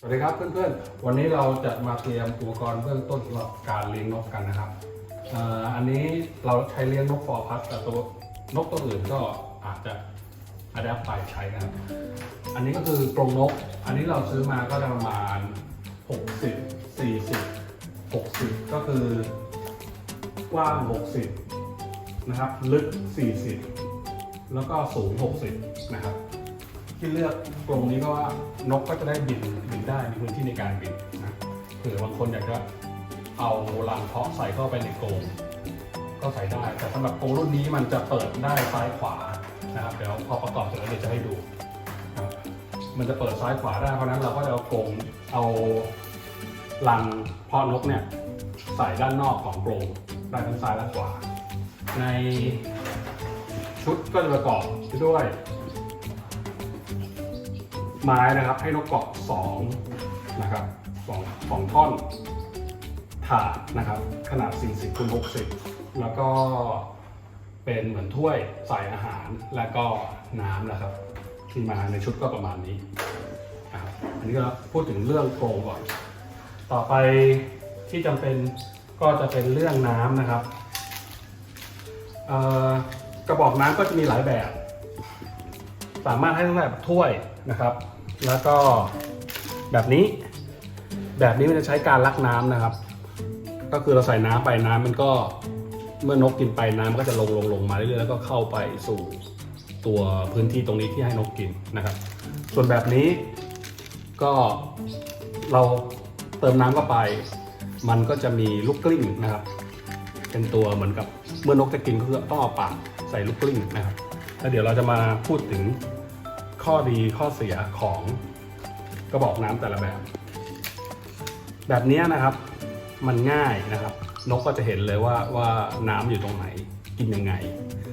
สวัสดีครับเพื่อนๆวันนี้เราจะมาเตรียมอุปกรณ์เบื้องต้นสำหรับการเลี้ยงนกกันนะครับอันนี้เราใช้เลี้ยงนกฟอร์พัสแต่ตัวนกตัวอื่นก็อาจจะอะแดปไปใช้นะครับอันนี้ก็คือกรงนกอันนี้เราซื้อมาก็จะประมาณ60 40 60ก็คือกว้าง60นะครับลึก40แล้วก็สูง60นะครับที่เลือกกรงนี้ก็ว่านกก็จะได้บินได้มีพื้นที่ในการบินนะเผื่อบางคนอยากจะเอารังเพาะใส่เข้าไปในกรงก็ใส่ได้แต่สำหรับกรงรุ่นนี้มันจะเปิดได้ซ้ายขวานะครับเดี๋ยวพอประกอบเสร็จแล้วเดี๋ยวจะให้ดูนะมันจะเปิดซ้ายขวาได้เพราะนั้นเราก็จะเอากรงเอารังเพาะนกเนี่ยใส่ด้านนอกของกรงได้ทั้งซ้ายและขวาในชุดก็จะประกอบด้วยไม้นะครับให้นกเกาะ2นะครับ2ท่อนถาดนะครับขนาด40 x 60แล้วก็เป็นเหมือนถ้วยใส่อาหารและก็น้ำนะครับที่มาในชุดก็ประมาณนี้นะครับอันนี้ก็พูดถึงเรื่องโกรงก่อนต่อไปที่จำเป็นก็จะเป็นเรื่องน้ำนะครับกระบอกน้ำก็จะมีหลายแบบสามารถให้ตั้งแต่แบบถ้วยนะครับแล้วก็แบบนี้มันจะใช้การลักน้ำนะครับก็คือเราใส่น้ำไปน้ำมันก็เมื่อนกกินไปน้ำก็จะลงมาเรื่อยๆแล้วก็เข้าไปสู่ตัวพื้นที่ตรงนี้ที่ให้นกกินนะครับส่วนแบบนี้ก็เราเติมน้ำเข้าไปมันก็จะมีลูกกลิ้งนะครับเป็นตัวเหมือนกับเมื่อนกจะกินก็ต้องเอาปากใส่ลูกกลิ้งนะครับแล้วเดี๋ยวเราจะมาพูดถึงข้อดีข้อเสียของกระบอกน้ำแต่ละแบบนี้นะครับมันง่ายนะครับนกก็จะเห็นเลยว่าน้ำอยู่ตรงไหนกินยังไง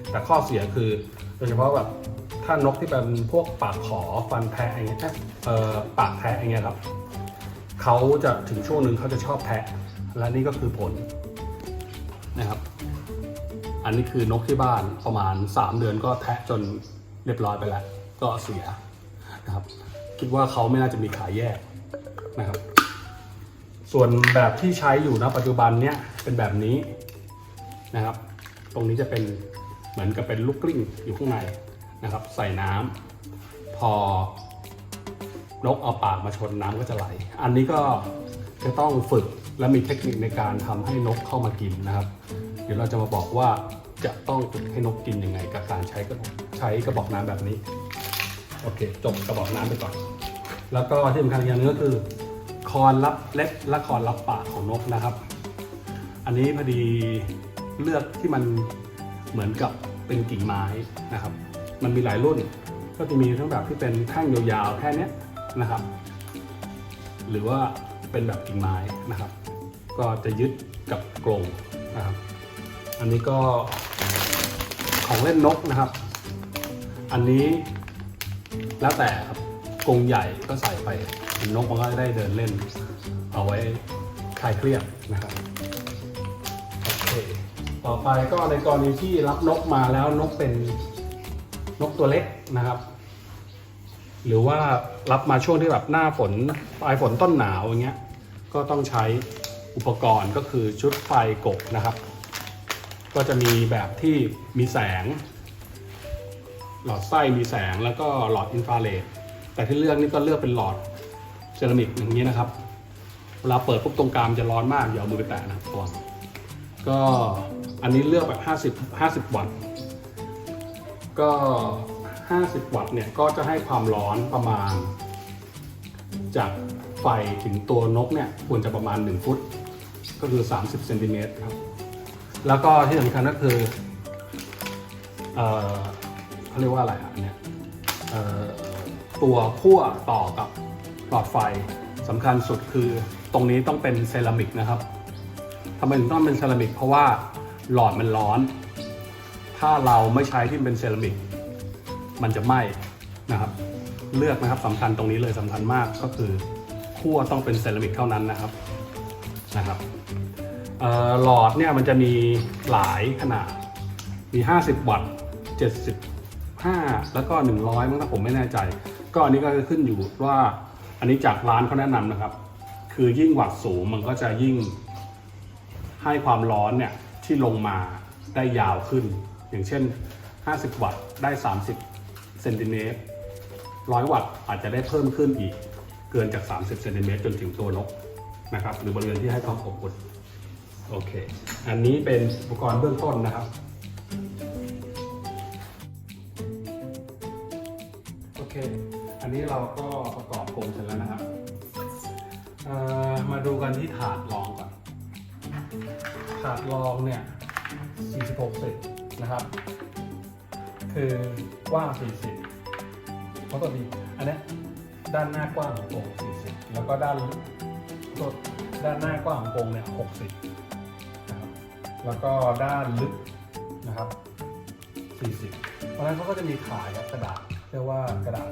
แต่ข้อเสียคือโดยเฉพาะแบบถ้านกที่เป็นพวกปากขอฟันแทะอย่างเงี้ยปากแทะอย่างเงี้ยครับเขาจะถึงช่วงหนึ่งเขาจะชอบแทะและนี่ก็คือผลนะครับอันนี้คือนกที่บ้านประมาณ3 เดือนก็แทะจนเรียบร้อยไปแล้วก็เสียนะครับคิดว่าเขาไม่น่าจะมีขายแยกนะครับส่วนแบบที่ใช้อยู่ณปัจจุบันเนี้ยเป็นแบบนี้นะครับตรงนี้จะเป็นเหมือนกับเป็นลูกกลิ้งอยู่ข้างในนะครับใส่น้ำพอนกเอาปากมาชนน้ำก็จะไหลอันนี้ก็จะต้องฝึกและมีเทคนิคในการทำให้นกเข้ามากินนะครับเดี๋ยวเราจะมาบอกว่าจะต้องฝึกให้นกกินยังไงกับการใช้กระบอกน้ำแบบนี้โอเคจบกระบอกน้ำไปก่อนแล้วก็ที่สำคัญอย่างนึงก็คือคอนรับเล็บและคอนรับปากของนกนะครับอันนี้พอดีเลือกที่มันเหมือนกับเป็นกิ่งไม้นะครับมันมีหลายรุ่นก็จะมีทั้งแบบที่เป็นแท่งยาวๆแค่นี้นะครับหรือว่าเป็นแบบกิ่งไม้นะครับก็จะยึดกับกรงนะครับอันนี้ก็ของเล่นนกนะครับอันนี้แล้วแต่ครับกรงใหญ่ก็ใส่ไปนกมันก็ได้เดินเล่นเอาไว้คลายเครียดนะครับโอเคต่อไปก็ในกรณีที่รับนกมาแล้วนกเป็นนกตัวเล็กนะครับหรือว่ารับมาช่วงที่แบบหน้าฝนปลายฝนต้นหนาวอย่างเงี้ยก็ต้องใช้อุปกรณ์ก็คือชุดไฟกบนะครับก็จะมีแบบที่มีแสงหลอดไส้มีแสงแล้วก็หลอดอินฟราเรดแต่ที่เลือกนี่ก็เลือกเป็นหลอดเซรามิกอย่างนี้นะครับเวลาเปิดปุ๊บตรงกลางจะร้อนมากอย่าเอามือไปแตะนะครับตัวก็อันนี้เลือกแบบ50 วัตต์ก็50 วัตต์เนี่ยก็จะให้ความร้อนประมาณจากไฟถึงตัวนกเนี่ยควรจะประมาณ1 ฟุตก็คือ30 เซนติเมตรครับแล้วก็ที่สำคัญก็คือเขาเรียกว่าอะไรอันเนี้ยตัวขั้วต่อกับหลอดไฟสำคัญสุดคือตรงนี้ต้องเป็นเซรามิกนะครับทำไมถึงต้องเป็นเซรามิกเพราะว่าหลอดมันร้อนถ้าเราไม่ใช้ที่เป็นเซรามิกมันจะไหม้นะครับเลือกนะครับสำคัญตรงนี้เลยสำคัญมากก็คือขั้วต้องเป็นเซรามิกเท่านั้นนะครับหลอดเนี่ยมันจะมีหลายขนาดมี50 วัตต์75แล้วก็100มั้งถ้าผมไม่แน่ใจก็อันนี้ก็จะขึ้นอยู่ว่า อันนี้จากร้านเขาแนะนำนะครับ คือยิ่งวัตต์สูงมันก็จะยิ่งให้ความร้อนเนี่ยที่ลงมาได้ยาวขึ้น อย่างเช่น50 วัตต์ได้30เซนติเมตร100 วัตต์อาจจะได้เพิ่มขึ้นอีกเกินจาก30เซนติเมตรจนถึงตัวนกนะครับหรือบริเวณที่ให้ความอบอุ่นโอเคอันนี้เป็นอุปกรณ์เบื้องต้นนะครับโอเคอันนี้เราก็ประกอบโครงเสร็จแล้วนะครับมาดูกันที่ถาดรองก่อนถาดรองเนี่ย46 เซนนะครับ คือกว้าง40เพราะตัวนี้อันนี้ด้านหน้ากว้างของโครง40แล้วก็ด้านหน้ากว้างของโครงเนี่ย60นะครับแล้วก็ด้านลึกนะครับ40เพราะฉะนั้นเขาก็จะมีขายกระดาษเรียกว่ากระดาษ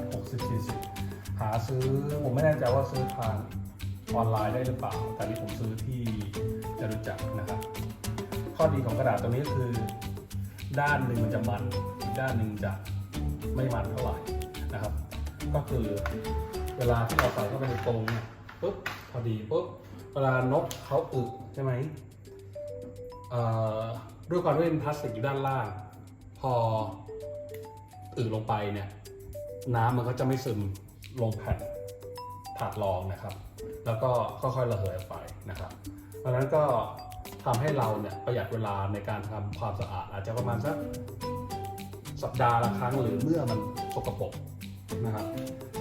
60-40หาซื้อผมไม่แน่ใจว่าซื้อทางออนไลน์ได้หรือเปล่าแต่ที่ผมซื้อที่จตุจักรนะครับข้อดีของกระดาษตัวนี้ก็คือด้านหนึ่งมันจะมันอีกด้านหนึ่งจะไม่มันเท่าไหร่นะครับก็คือเวลาที่เราใส่เข้าไปในกรงเนี่ยปุ๊บพอดีปุ๊บเวลานกเขาอึใช่ไหมด้วยความที่เป็นพลาสติกอยู่ด้านล่างพออึลงไปเนี่ยน้ำมันก็จะไม่ซึมลงแผ่นถาดรองนะครับแล้วก็ค่อยๆระเหยออกไปนะครับเพราะฉะนั้นก็ทำให้เราเนี่ยประหยัดเวลาในการทำความสะอาดอาจจะประมาณสักสัปดาห์ละครั้งหรือเมื่อมันสกปรกนะครับ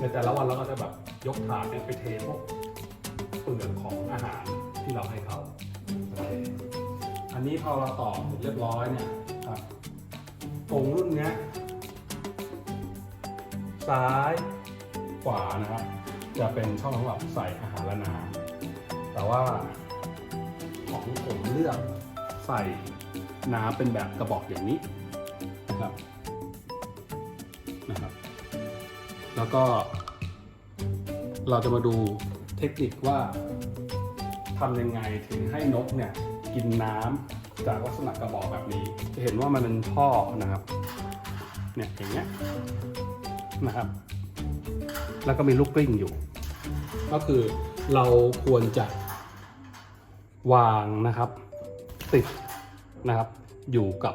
ในแต่ละวันเราก็จะแบบยกถาดเนี่ยไปเทพวกเปลือกของอาหารที่เราให้เขาอันนี้พอเราต่อเสร็จเรียบร้อยเนี่ยครับกรงรุ่นนี้ซ้ายขวานะครับจะเป็นช่องสำหรับใส่อาหารและน้ำแต่ว่าของผมเลือกใส่น้ำเป็นแบบกระบอกอย่างนี้นะครับแล้วก็เราจะมาดูเทคนิคว่าทำยังไงถึงให้นกเนี่ยกินน้ำจากลักษณะกระบอกแบบนี้จะเห็นว่ามันเป็นท่อนะครับเนี่ยอย่างเงี้ยนะครับแล้วก็มีลูกกลิ้งอยู่ก็คือเราควรจะวางนะครับติดนะครับอยู่กับ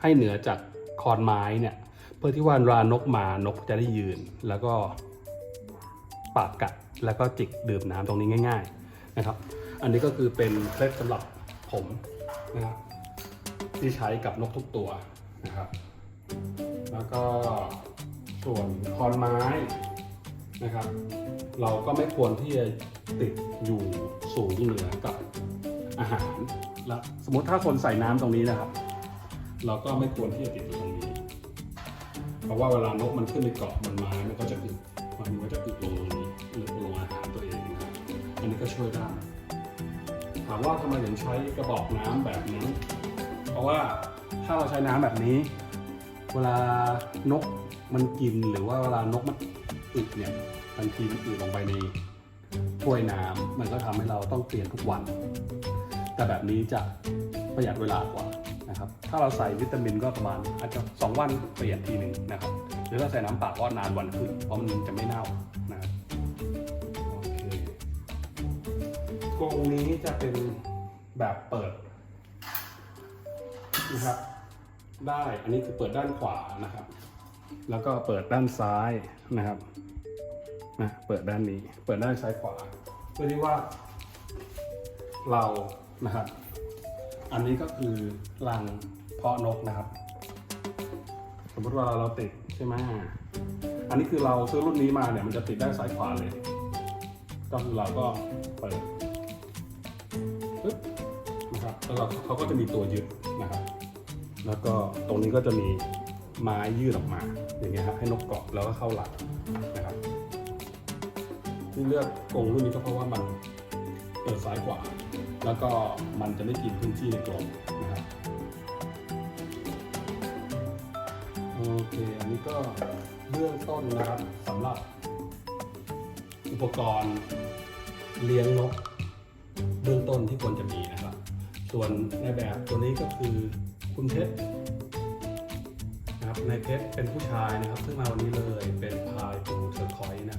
ให้เหนือจากคอนไม้เนี่ยเพื่อที่ว่าเวลานกมานกจะได้ยืนแล้วก็ปากกัดแล้วก็จิกดื่มน้ำตรงนี้ง่ายๆนะครับอันนี้ก็คือเป็นเคล็ดสำหรับผมนะครับที่ใช้กับนกทุกตัวนะครับแล้วก็ส่วนคอนไม้นะครับเราก็ไม่ควรที่จะติดอยู่สูงเหนือกับอาหารแล้วสมมติถ้าคนใส่น้ำตรงนี้นะครับเราก็ไม่ควรที่จะติดอยู่ตรงนี้เพราะว่าเวลานกมันขึ้นไปเกาะบนไม้มันก็จะอึมันก็จะอึลงตรงนี้หรือลงอาหารตัวเองนะครับอันนี้ก็ช่วยได้ถามว่าทำไมถึงใช้กระบอกน้ำแบบนี้เพราะว่าถ้าเราใช้น้ำแบบนี้เวลานกมันกินหรือว่าเวลานกมันอึเนี่ยบางทีมันอึลงไปในถ้วยน้ำมันก็ทำให้เราต้องเปลี่ยนทุกวันแต่แบบนี้จะประหยัดเวลากว่านะครับถ้าเราใส่วิตามินก็ประมาณอาจจะ2 วันเปลี่ยนทีหนึ่งนะครับหรือเราใส่น้ำเปล่าก็นานวันขึ้นเพราะมันจะไม่เน่านะครับโอเคกรงนี้จะเป็นแบบเปิดนะครับได้อันนี้คือเปิดด้านขวานะครับแล้วก็เปิดด้านซ้ายนะครับเปิดด้านนี้เปิดด้านซ้ายขวาเพื่อที่ว่าเรานะครับอันนี้ก็คือรังเพาะนกนะครับสมมติว่าเราติดใช่ไหมอันนี้คือเราซื้อรุ่นนี้มาเนี่ยมันจะติดได้ซ้ายขวาเลยก็คือเราก็เปิดปึ๊บนะครับแล้วเขาก็จะมีตัวยึดนะครับแล้วก็ตรงนี้ก็จะมีไม้ยืดออกมาอย่างเงี้ยครับให้นกเกาะแล้วก็เข้าหลักนะครับที่เลือกกรงรุ่นนี้ก็เพราะว่ามันเปิดซ้ายขวาแล้วก็มันจะไม่กินพื้นที่ในกรงนะครับโอเคอันนี้ก็เบื้องต้นนะครับสำหรับอุปกรณ์เลี้ยงนกเบื้องต้นที่ควรจะมีนะครับส่วนในแบบตัวนี้ก็คือคุณเพชรนะครับในเพชรเป็นผู้ชายนะครับซึ่งมาวันนี้เลยเป็นพายบูเทอร์คอยส์นะครับ